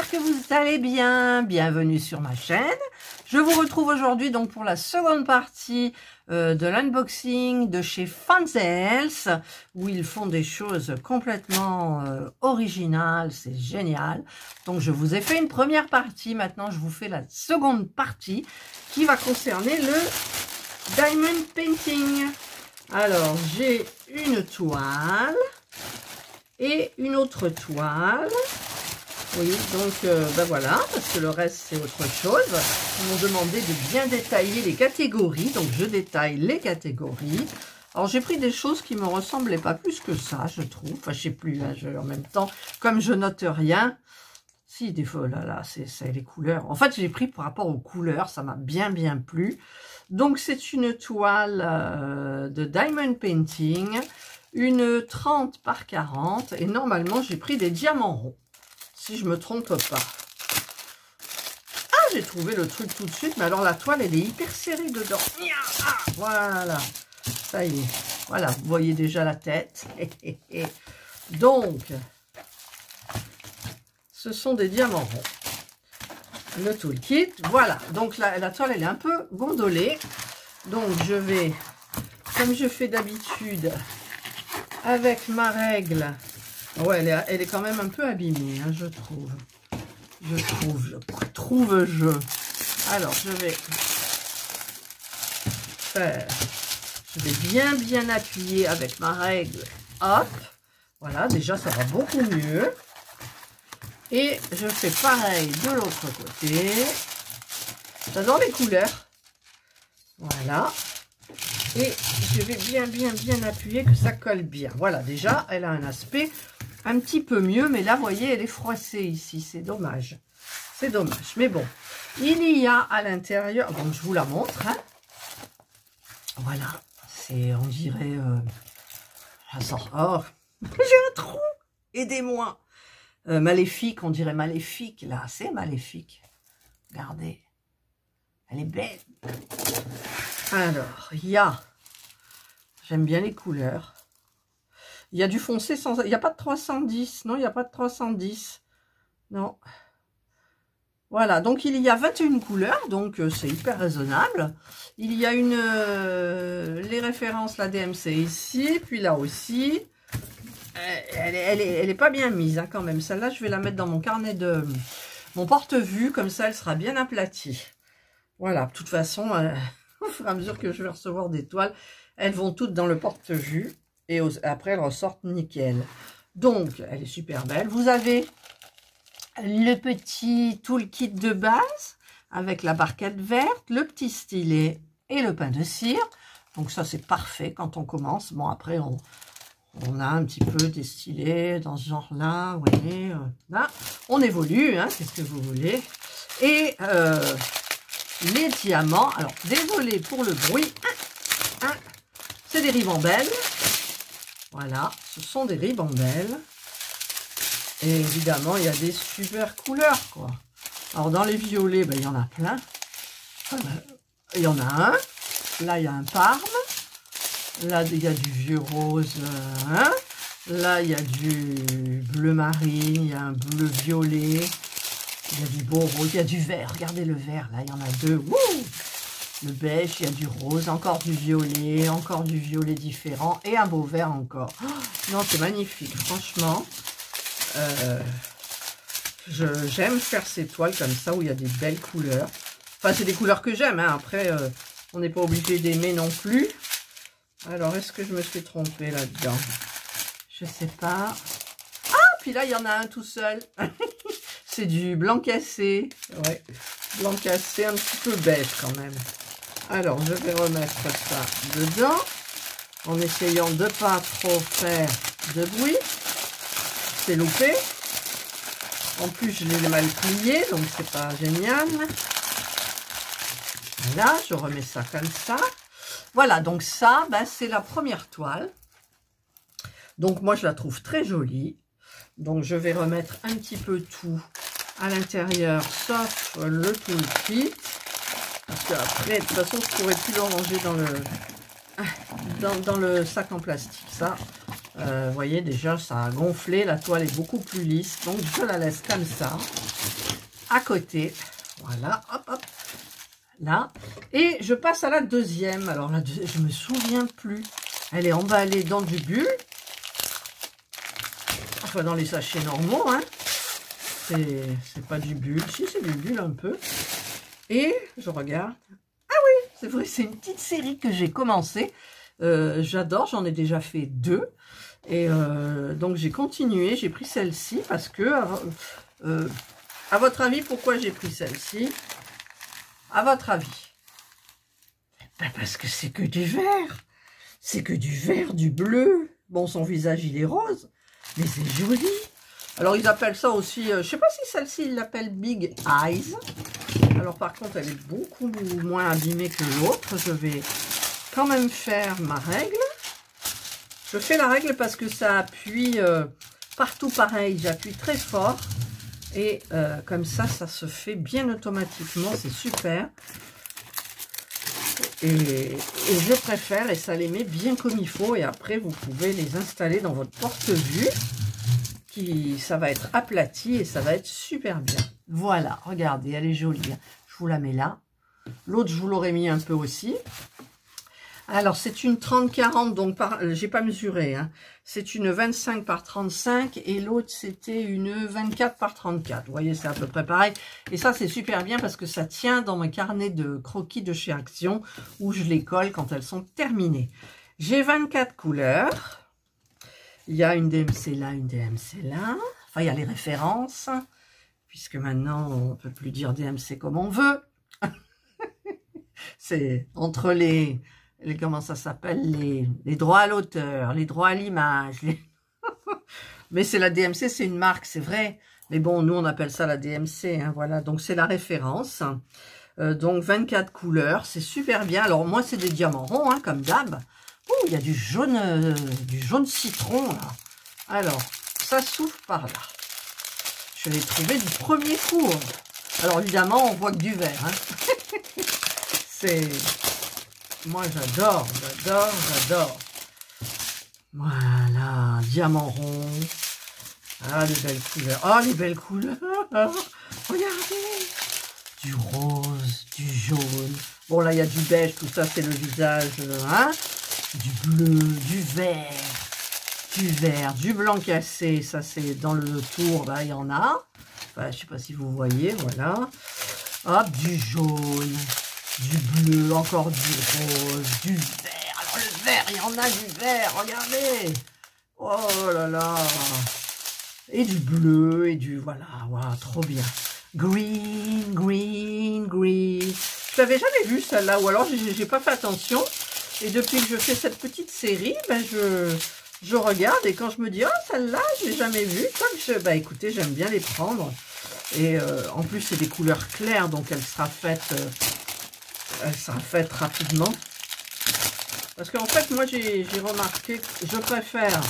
j'espère que vous allez bien. Bienvenue sur ma chaîne. Je vous retrouve aujourd'hui donc pour la seconde partie de l'unboxing de chez Fanzels, où ils font des choses complètement originales, c'est génial. Donc je vous ai fait une première partie, maintenant je vous fais la seconde partie qui va concerner le Diamond Painting. Alors j'ai une toile et une autre toile. Oui, donc ben voilà, parce que le reste c'est autre chose. Ils m'ont demandé de bien détailler les catégories, donc je détaille les catégories. Alors j'ai pris des choses qui me ressemblaient pas plus que ça, je trouve. Enfin, je sais plus, hein, en même temps, comme je note rien. Si, des fois, là, c'est les couleurs. En fait, j'ai pris par rapport aux couleurs, ça m'a bien plu. Donc c'est une toile de Diamond Painting, une 30 par 40, et normalement j'ai pris des diamants ronds. Si je me trompe pas. Ah, j'ai trouvé le truc tout de suite. Mais alors, la toile, elle est hyper serrée dedans. Ah, voilà. Ça y est. Voilà, vous voyez déjà la tête. Donc, ce sont des diamants ronds. Le toolkit. Voilà. Donc, la toile, elle est un peu gondolée. Donc, je vais, comme je fais d'habitude, avec ma règle... Ouais, elle est quand même un peu abîmée, hein, je trouve. Alors, je vais bien appuyer avec ma règle. Hop. Voilà, déjà, ça va beaucoup mieux. Et je fais pareil de l'autre côté. J'adore les couleurs. Voilà. Et je vais bien appuyer que ça colle bien. Voilà, déjà, elle a un aspect un petit peu mieux. Mais là, vous voyez, elle est froissée ici. C'est dommage. C'est dommage. Mais bon, il y a à l'intérieur... Donc, je vous la montre. Hein. Voilà. C'est, on dirait... ça sort... Oh, j'ai un trou. Aidez-moi. Maléfique, on dirait maléfique. Là, c'est maléfique. Regardez. Elle est belle. Alors, il y a... J'aime bien les couleurs. Il y a du foncé sans... Il n'y a pas de 310. Non, il n'y a pas de 310. Non. Voilà, donc il y a 21 couleurs. Donc, c'est hyper raisonnable. Il y a une... les références, la DMC ici. Puis là aussi. Elle est pas bien mise, hein, quand même. Celle-là, je vais la mettre dans mon carnet de... Mon porte-vue. Comme ça, elle sera bien aplatie. Voilà, de toute façon... au fur et à mesure que je vais recevoir des toiles, elles vont toutes dans le porte-vue et après elles ressortent nickel. Donc, elle est super belle. Vous avez le petit toolkit de base avec la barquette verte, le petit stylet et le pain de cire. Donc ça, c'est parfait quand on commence. Bon, après, on a un petit peu des stylets dans ce genre-là. Vous voyez, là, on évolue, hein, qu'est-ce que vous voulez. Et... les diamants, alors désolé pour le bruit, c'est des ribambelles. Voilà, ce sont des ribambelles. Et évidemment, il y a des super couleurs, quoi. Alors, dans les violets, ben, il y en a plein. Il y en a un. Là, il y a un parme. Là, il y a du vieux rose. Là, il y a du bleu marine. Il y a un bleu violet. Il y a du beau rose, il y a du vert. Regardez le vert, là, il y en a deux. Wouh! Le beige, il y a du rose, encore du violet différent. Et un beau vert encore. Oh, non, c'est magnifique, franchement. J'aime faire ces toiles comme ça, où il y a des belles couleurs. Enfin, c'est des couleurs que j'aime, hein. Après, on n'est pas obligé d'aimer non plus. Alors, est-ce que je me suis trompée là-dedans? Je sais pas. Ah, puis là, il y en a un tout seul. C'est du blanc cassé, ouais, blanc cassé, un petit peu beige quand même. Alors, je vais remettre ça dedans, en essayant de pas trop faire de bruit. C'est loupé. En plus, je l'ai mal plié, donc c'est pas génial. Voilà, je remets ça comme ça. Voilà, donc ça, ben, c'est la première toile. Donc, moi, je la trouve très jolie. Donc, je vais remettre un petit peu tout à l'intérieur, sauf le toolkit. Parce qu'après, de toute façon, je ne pourrais plus le ranger dans le sac en plastique. Ça, vous voyez, déjà, ça a gonflé. La toile est beaucoup plus lisse. Donc, je la laisse comme ça. à côté. Voilà, hop, hop, là. Et je passe à la deuxième. Alors, la deuxième, je me souviens plus. Elle est emballée dans du bulle. Enfin, dans les sachets normaux, hein. C'est pas du bulle. Si, c'est du bulle un peu. Et je regarde. Ah oui, c'est vrai, c'est une petite série que j'ai commencé. J'adore, j'en ai déjà fait 2. Et donc, j'ai continué. J'ai pris celle-ci parce que... à votre avis, pourquoi j'ai pris celle-ci? À votre avis? Ben parce que c'est que du vert. C'est que du vert, du bleu. Bon, son visage, il est rose. Mais c'est joli. Alors, ils appellent ça aussi... je sais pas si celle-ci, ils l'appellent Big Eyes. Alors, par contre, elle est beaucoup moins abîmée que l'autre. Je vais quand même faire ma règle. Je fais la règle parce que ça appuie partout pareil. J'appuie très fort. Et comme ça se fait bien automatiquement. C'est super. Et je préfère, et ça les met bien comme il faut. Et après, vous pouvez les installer dans votre porte-vue. Ça va être aplati et ça va être super bien. Voilà, regardez, elle est jolie. Je vous la mets là. L'autre, je vous l'aurais mis un peu aussi. Alors, c'est une 30-40, donc j'ai pas mesuré. Hein. C'est une 25 par 35 et l'autre, c'était une 24 par 34. Vous voyez, c'est à peu près pareil. Et ça, c'est super bien parce que ça tient dans mes carnets de croquis de chez Action où je les colle quand elles sont terminées. J'ai 24 couleurs. Il y a une DMC là, une DMC là. Enfin, il y a les références. Puisque maintenant, on ne peut plus dire DMC comme on veut. C'est entre les comment ça s'appelle, les droits à l'auteur, les droits à l'image. Mais c'est la DMC, c'est une marque, c'est vrai. Mais bon, nous, on appelle ça la DMC. Hein, voilà, donc c'est la référence. Donc 24 couleurs, c'est super bien. Alors moi, c'est des diamants ronds, hein, comme d'hab. Oh, il y a du jaune citron, là. Alors, ça s'ouvre par là. Je l'ai trouvé du premier coup. Alors, évidemment, on voit que du vert. Hein. C'est... Moi, j'adore, j'adore, j'adore. Voilà, diamant rond. Ah, les belles couleurs. Oh, les belles couleurs. Regardez. Du rose, du jaune. Bon, là, il y a du beige, tout ça, c'est le visage, hein. Du bleu, du vert, du blanc cassé, ça c'est dans le tour, là il y en a. Enfin, je sais pas si vous voyez, voilà. Hop, du jaune, du bleu, encore du rose, du vert. Alors le vert, il y en a du vert, regardez. Oh là là. Et du bleu, et du, voilà, wow, trop bien. Green, green, green. Je l'avais jamais vu celle-là, ou alors j'ai pas fait attention. Et depuis que je fais cette petite série, ben je regarde et quand je me dis, oh celle-là, je l'ai jamais vue, bah écoutez, j'aime bien les prendre. Et en plus, c'est des couleurs claires, donc elle sera faite rapidement. Parce qu'en fait, moi, j'ai remarqué, je préfère,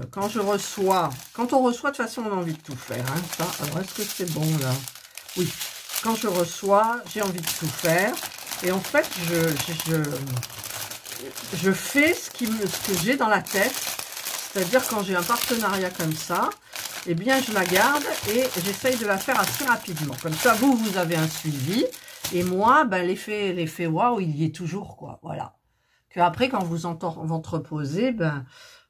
quand on reçoit, de toute façon, on a envie de tout faire. Hein, ça. Alors, est-ce que c'est bon, là? Oui. Quand je reçois, j'ai envie de tout faire. Et en fait, je fais ce que j'ai dans la tête. C'est-à-dire quand j'ai un partenariat comme ça, eh bien, je la garde et j'essaye de la faire assez rapidement. Comme ça, vous avez un suivi. Et moi, ben, l'effet waouh, il y est toujours, quoi. Voilà. Que après, quand vous entreposez, ben,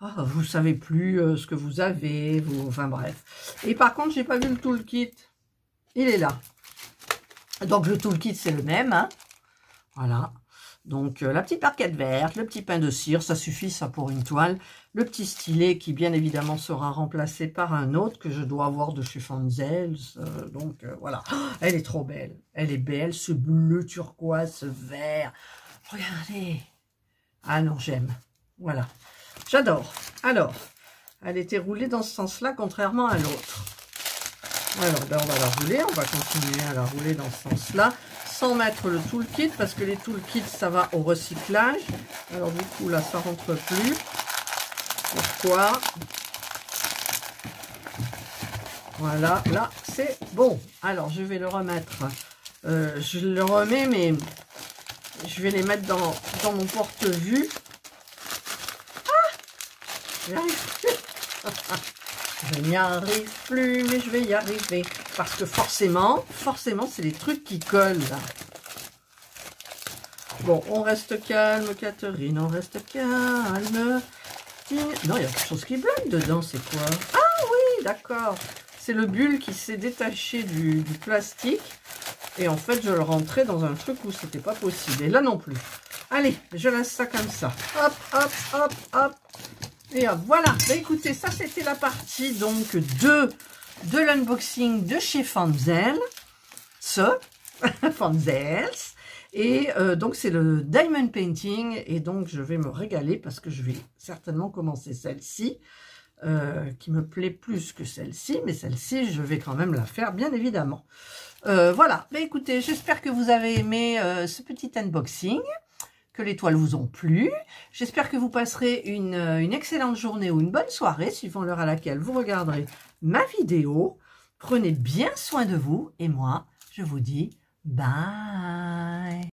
vous savez plus ce que vous avez. Enfin, bref. Et par contre, j'ai pas vu le toolkit. Il est là. Donc, le toolkit, c'est le même, hein. Voilà, donc la petite barquette verte, le petit pain de cire, ça suffit ça pour une toile. Le petit stylet qui bien évidemment sera remplacé par un autre que je dois avoir de chez Fanzels. Donc voilà, oh, elle est trop belle. Elle est belle, ce bleu turquoise, ce vert. Regardez. Ah non, j'aime. Voilà, j'adore. Alors, elle était roulée dans ce sens-là, contrairement à l'autre. Alors, ben, on va la rouler, on va continuer à la rouler dans ce sens-là. Sans mettre le toolkit, parce que les toolkits, ça va au recyclage. Alors du coup, là, ça rentre plus. Pourquoi? Voilà, là, c'est bon. Alors, je vais le remettre. Je le remets, mais je vais les mettre dans mon porte-vue. Ah! J'y arrive plus. Je n'y arrive plus, mais je vais y arriver. Parce que forcément, c'est les trucs qui collent, là. Bon, on reste calme, Catherine, on reste calme. Non, il y a quelque chose qui bloque dedans, c'est quoi? Ah oui, d'accord. C'est le bulle qui s'est détaché du plastique. Et en fait, je le rentrais dans un truc où c'était pas possible. Et là non plus. Allez, je laisse ça comme ça. Hop, hop, hop, hop. Et hop, voilà. Bah, écoutez, ça c'était la partie donc de l'unboxing de chez Fanzel. Fanzels. Et donc c'est le Diamond Painting. Et donc je vais me régaler parce que je vais certainement commencer celle-ci. Qui me plaît plus que celle-ci. Mais celle-ci, je vais quand même la faire, bien évidemment. Voilà. Bah, écoutez, j'espère que vous avez aimé ce petit unboxing. Que les toiles vous ont plu. J'espère que vous passerez une excellente journée ou une bonne soirée, suivant l'heure à laquelle vous regarderez ma vidéo. Prenez bien soin de vous et moi, je vous dis bye.